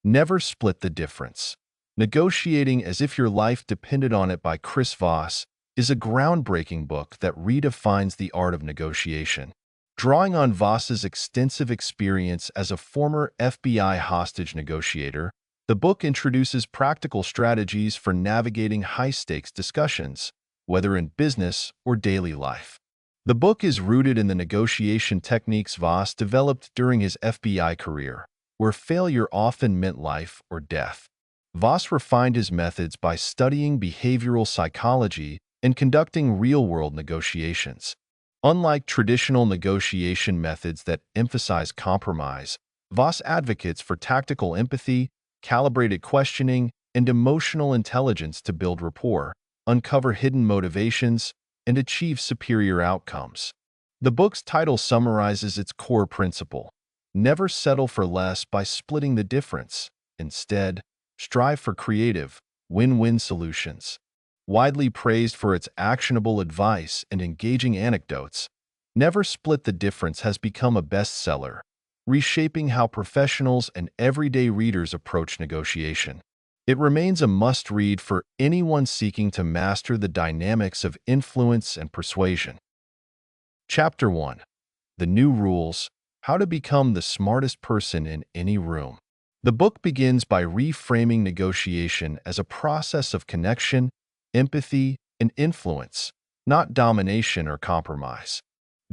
Never split the difference. Negotiating as if your life depended on it by Chris Voss is a groundbreaking book that redefines the art of negotiation. Drawing on Voss's extensive experience as a former FBI hostage negotiator, the book introduces practical strategies for navigating high-stakes discussions, whether in business or daily life. The book is rooted in the negotiation techniques Voss developed during his FBI career, where failure often meant life or death. Voss refined his methods by studying behavioral psychology and conducting real-world negotiations. Unlike traditional negotiation methods that emphasize compromise, Voss advocates for tactical empathy, calibrated questioning, and emotional intelligence to build rapport, uncover hidden motivations, and achieve superior outcomes. The book's title summarizes its core principle: never settle for less by splitting the difference. Instead, strive for creative, win-win solutions. Widely praised for its actionable advice and engaging anecdotes, Never Split the Difference has become a bestseller, reshaping how professionals and everyday readers approach negotiation. It remains a must-read for anyone seeking to master the dynamics of influence and persuasion. Chapter 1. The New Rules: How to Become the Smartest Person in Any Room. The book begins by reframing negotiation as a process of connection, empathy, and influence, not domination or compromise.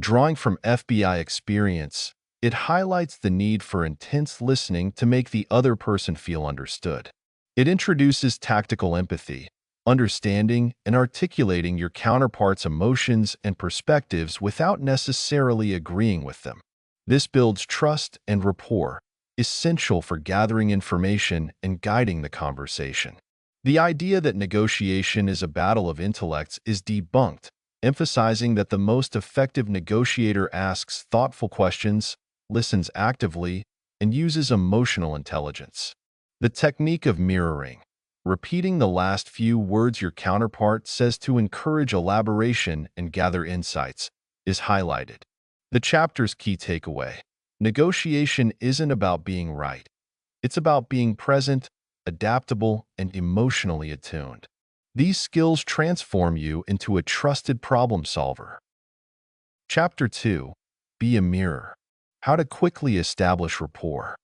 Drawing from FBI experience, it highlights the need for intense listening to make the other person feel understood. It introduces tactical empathy, understanding and articulating your counterpart's emotions and perspectives without necessarily agreeing with them. This builds trust and rapport, essential for gathering information and guiding the conversation. The idea that negotiation is a battle of intellects is debunked, emphasizing that the most effective negotiator asks thoughtful questions, listens actively, and uses emotional intelligence. The technique of mirroring, repeating the last few words your counterpart says to encourage elaboration and gather insights, is highlighted. The chapter's key takeaway: negotiation isn't about being right. It's about being present, adaptable, and emotionally attuned. These skills transform you into a trusted problem solver. Chapter 2. Be a Mirror: How to Quickly Establish Rapport.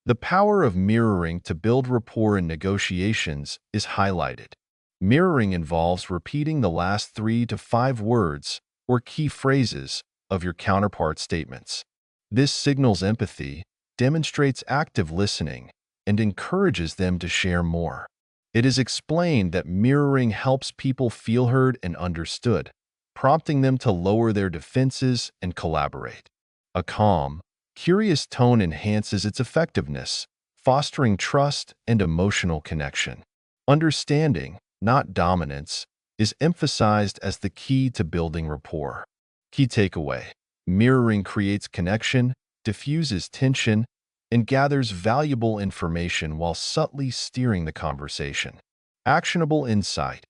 The power of mirroring to build rapport in negotiations is highlighted. Mirroring involves repeating the last 3 to 5 words or key phrases of your counterpart's statements. This signals empathy, demonstrates active listening, and encourages them to share more. It is explained that mirroring helps people feel heard and understood, prompting them to lower their defenses and collaborate. A calm, curious tone enhances its effectiveness, fostering trust and emotional connection. Understanding, not dominance, is emphasized as the key to building rapport. Key takeaway: mirroring creates connection, diffuses tension, and gathers valuable information while subtly steering the conversation. Actionable insight: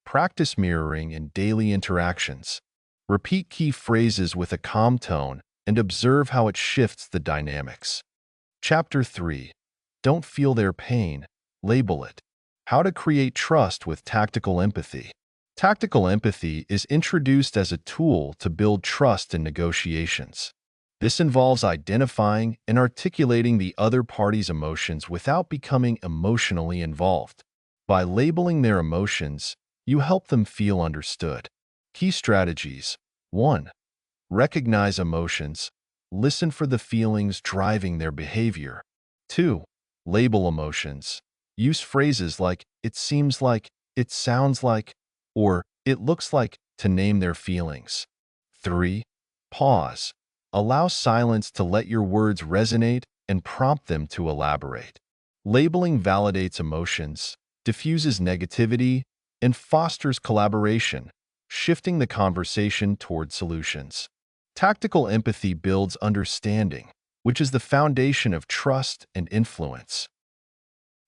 practice mirroring in daily interactions. Repeat key phrases with a calm tone and observe how it shifts the dynamics. Chapter 3. Don't Feel Their Pain, Label It: How to Create Trust with Tactical Empathy. Tactical empathy is introduced as a tool to build trust in negotiations. This involves identifying and articulating the other party's emotions without becoming emotionally involved. By labeling their emotions, you help them feel understood. Key strategies: 1. Recognize emotions. Listen for the feelings driving their behavior. 2. Label emotions. Use phrases like "it seems like," "it sounds like," or "it looks like" to name their feelings. 3. Pause. Allow silence to let your words resonate and prompt them to elaborate. Labeling validates emotions, diffuses negativity, and fosters collaboration, shifting the conversation toward solutions. Tactical empathy builds understanding, which is the foundation of trust and influence.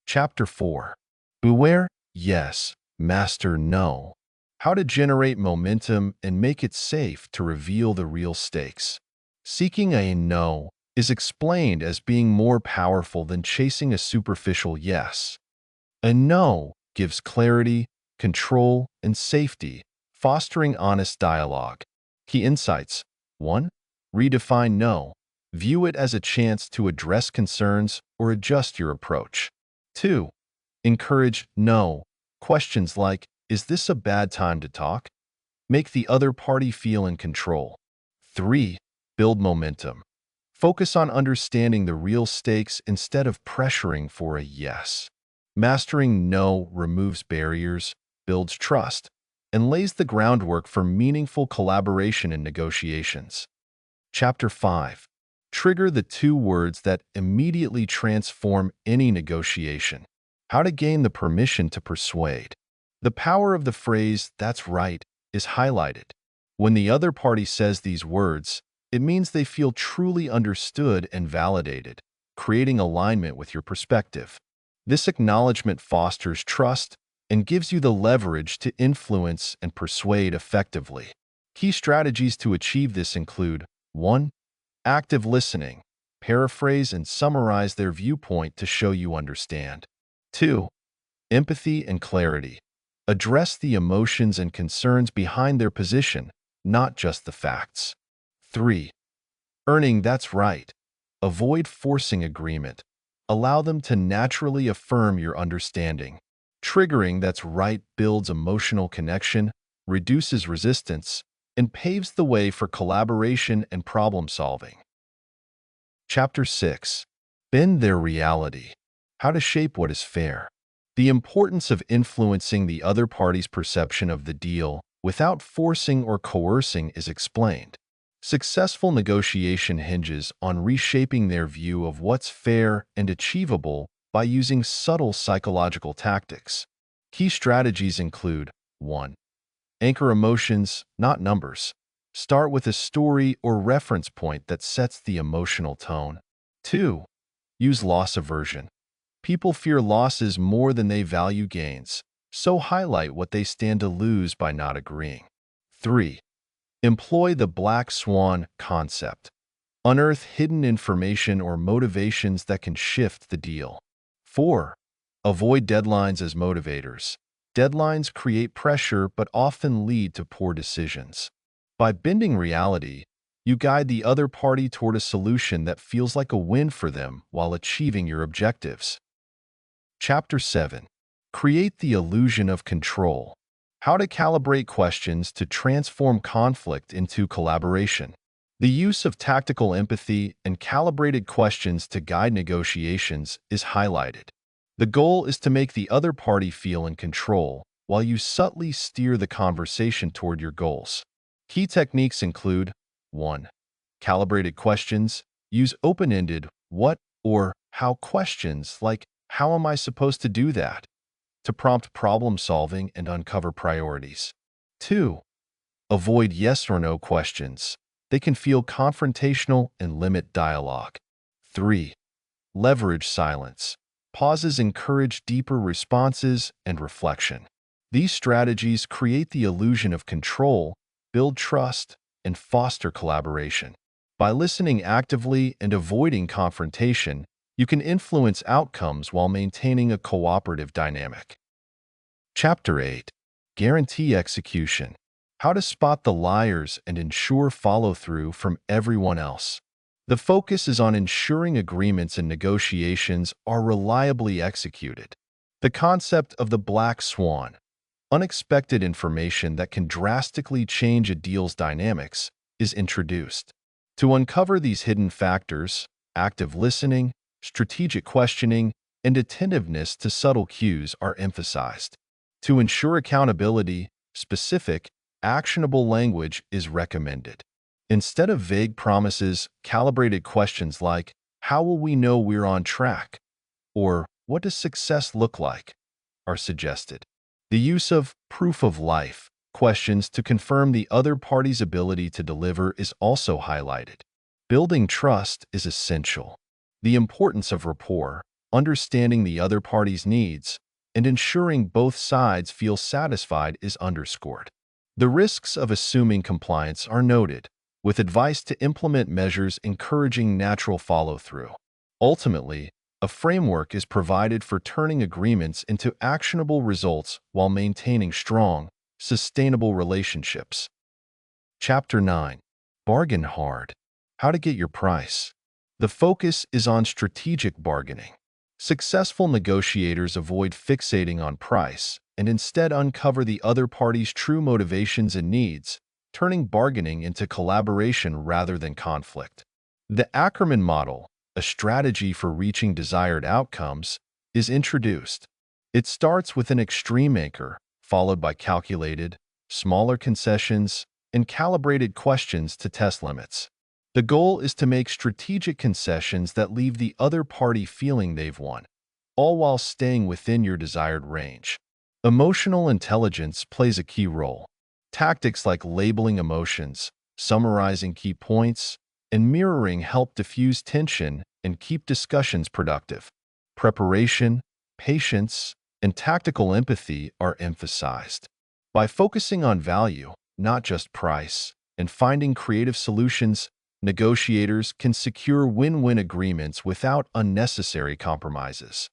Chapter 4. Beware, Yes, Master No: How to Generate Momentum and Make It Safe to Reveal the Real Stakes. Seeking a no is explained as being more powerful than chasing a superficial yes. A no gives clarity, control, and safety, fostering honest dialogue. Key insights: 1. Redefine no. View it as a chance to address concerns or adjust your approach. 2. Encourage no. Questions like, "Is this a bad time to talk?" make the other party feel in control. 3. Build momentum. Focus on understanding the real stakes instead of pressuring for a yes. Mastering no removes barriers, builds trust, and lays the groundwork for meaningful collaboration in negotiations. Chapter 5. Trigger the 2 words that immediately transform any negotiation. How to gain the permission to persuade. The power of the phrase, "that's right," is highlighted. When the other party says these words, it means they feel truly understood and validated, creating alignment with your perspective. This acknowledgement fosters trust and gives you the leverage to influence and persuade effectively. Key strategies to achieve this include: 1. Active listening. Paraphrase and summarize their viewpoint to show you understand. 2. Empathy and clarity. Address the emotions and concerns behind their position, not just the facts. 3. Earning "that's right." Avoid forcing agreement. Allow them to naturally affirm your understanding. Triggering "that's right" builds emotional connection, reduces resistance, and paves the way for collaboration and problem-solving. Chapter 6. Bend their reality. How to shape what is fair. The importance of influencing the other party's perception of the deal without forcing or coercing is explained. Successful negotiation hinges on reshaping their view of what's fair and achievable by using subtle psychological tactics. Key strategies include: 1. Anchor emotions, not numbers. Start with a story or reference point that sets the emotional tone. 2. Use loss aversion. People fear losses more than they value gains, so highlight what they stand to lose by not agreeing. 3. Employ the black swan concept. Unearth hidden information or motivations that can shift the deal. 4. Avoid deadlines as motivators. Deadlines create pressure but often lead to poor decisions. By bending reality, you guide the other party toward a solution that feels like a win for them while achieving your objectives. Chapter 7. Create the illusion of control. How to calibrate questions to transform conflict into collaboration. The use of tactical empathy and calibrated questions to guide negotiations is highlighted. The goal is to make the other party feel in control while you subtly steer the conversation toward your goals. Key techniques include: 1. Calibrated questions. Use open-ended what or how questions like, "How am I supposed to do that?" to prompt problem-solving and uncover priorities. 2. Avoid yes or no questions. They can feel confrontational and limit dialogue. 3. Leverage silence. Pauses encourage deeper responses and reflection. These strategies create the illusion of control, build trust, and foster collaboration. By listening actively and avoiding confrontation, you can influence outcomes while maintaining a cooperative dynamic. Chapter 8. Guarantee execution. How to spot the liars and ensure follow-through from everyone else. The focus is on ensuring agreements and negotiations are reliably executed. The concept of the black swan, unexpected information that can drastically change a deal's dynamics, is introduced. To uncover these hidden factors, active listening, strategic questioning, and attentiveness to subtle cues are emphasized. To ensure accountability, specific, actionable language is recommended. Instead of vague promises, calibrated questions like, "How will we know we're on track?" or "What does success look like?" are suggested. The use of proof of life questions to confirm the other party's ability to deliver is also highlighted. Building trust is essential. The importance of rapport, understanding the other party's needs, and ensuring both sides feel satisfied is underscored. The risks of assuming compliance are noted. with advice to implement measures encouraging natural follow-through. Ultimately, a framework is provided for turning agreements into actionable results while maintaining strong, sustainable relationships. Chapter 9. Bargain Hard. How to Get Your Price. The focus is on strategic bargaining. Successful negotiators avoid fixating on price and instead uncover the other party's true motivations and needs, turning bargaining into collaboration rather than conflict. The Ackerman model, a strategy for reaching desired outcomes, is introduced. It starts with an extreme anchor, followed by calculated, smaller concessions, and calibrated questions to test limits. The goal is to make strategic concessions that leave the other party feeling they've won, all while staying within your desired range. Emotional intelligence plays a key role. Tactics like labeling emotions, summarizing key points, and mirroring help diffuse tension and keep discussions productive. Preparation, patience, and tactical empathy are emphasized. By focusing on value, not just price, and finding creative solutions, negotiators can secure win-win agreements without unnecessary compromises.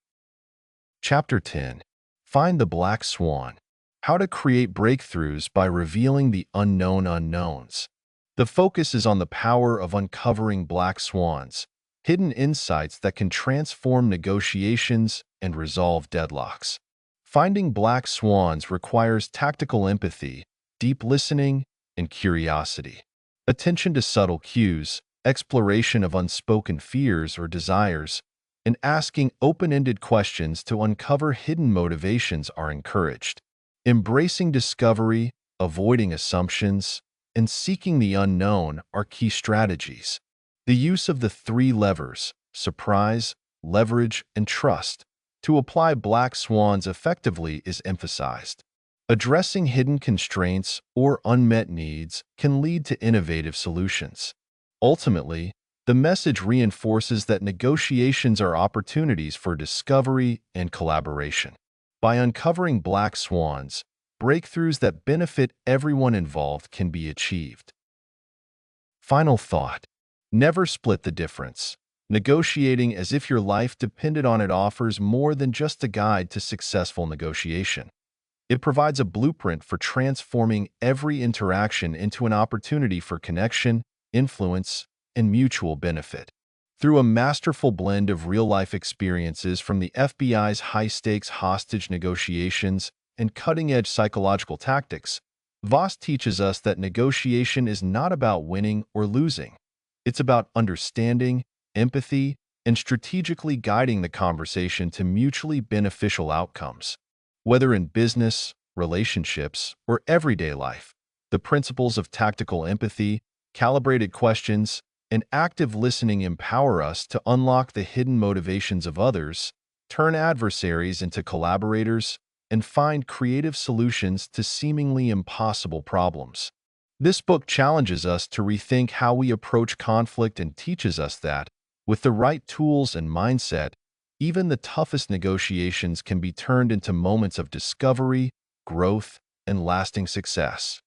Chapter 10. Find the Black Swan. How to create breakthroughs by revealing the unknown unknowns. The focus is on the power of uncovering black swans, hidden insights that can transform negotiations and resolve deadlocks. Finding black swans requires tactical empathy, deep listening, and curiosity. Attention to subtle cues, exploration of unspoken fears or desires, and asking open-ended questions to uncover hidden motivations are encouraged. Embracing discovery, avoiding assumptions, and seeking the unknown are key strategies. The use of the three levers, surprise, leverage, and trust, to apply black swans effectively is emphasized. Addressing hidden constraints or unmet needs can lead to innovative solutions. Ultimately, the message reinforces that negotiations are opportunities for discovery and collaboration. By uncovering black swans, breakthroughs that benefit everyone involved can be achieved. Final thought. Never split the difference. Negotiating as if your life depended on it offers more than just a guide to successful negotiation. It provides a blueprint for transforming every interaction into an opportunity for connection, influence, and mutual benefit. Through a masterful blend of real-life experiences from the FBI's high-stakes hostage negotiations and cutting-edge psychological tactics, Voss teaches us that negotiation is not about winning or losing. It's about understanding, empathy, and strategically guiding the conversation to mutually beneficial outcomes. Whether in business, relationships, or everyday life, the principles of tactical empathy, calibrated questions, and active listening empower us to unlock the hidden motivations of others, turn adversaries into collaborators, and find creative solutions to seemingly impossible problems. This book challenges us to rethink how we approach conflict and teaches us that, with the right tools and mindset, even the toughest negotiations can be turned into moments of discovery, growth, and lasting success.